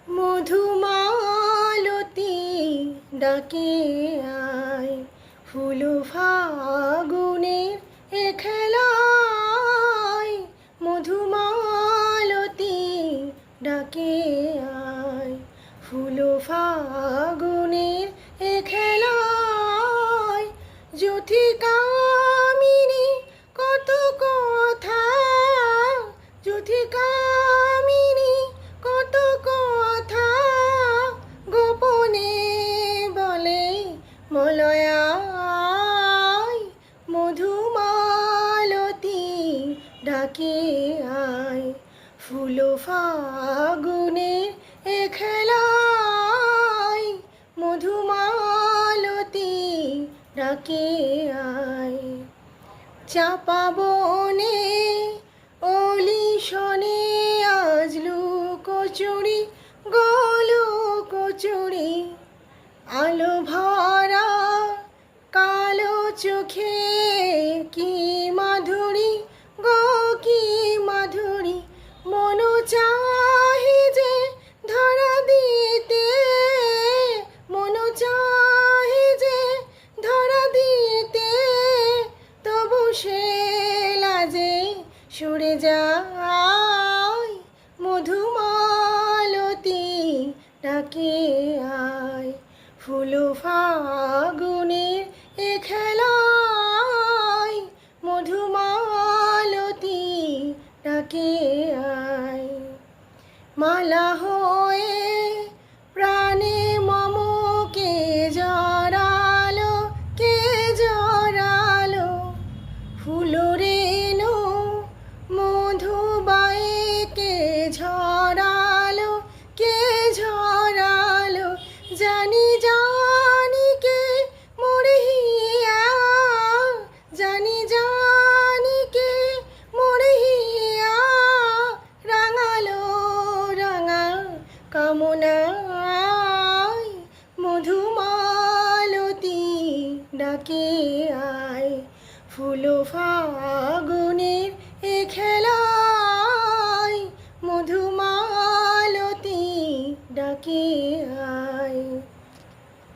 মধুমালতী ডাকে আয়, ফুল ফাগুনের এ খেলায়। মধুমালতী ডাকে আয়, ফুল ফাগুনের এ খেলায়। যুথিকামিনী কত কথা, যুথিকামিনী কত কথা, গোপনে বলে মলয়ায়। মধুমালতী ডাকে আয়, ফুল ফাগুনের এ খেলায়। মধুমালতী ডাকে আয়। চাপা বনে অলি শনে আজ লুকোচুরি, গলুকোচুরি। আলো ভরা কালো চোখে কি মাধুরী গো, কি মাধুরী। মন চাহে যে ধরা দিতে, মন চাহে যে ধরা দিতে, তবু সে লাজে সরে যায়। মধুমালতী ডাকে আয়, ফুল ফাগুনের এ খেলায়। মধুমালতী ডাকে আয়। মালা হয়ে প্রাণে মম কে জড়ালো, কে জড়ালো। ফুল রেণু মধুবায়ে কে ঝরালো, কে ঝরালো। জানি জানি কে মোরে হিয়া, জানি জানি কে মোরে হিয়া। রাঙালো রাঙা কামনায়, মধুমালতী ডাকে আয়, ফুল ফাগুন।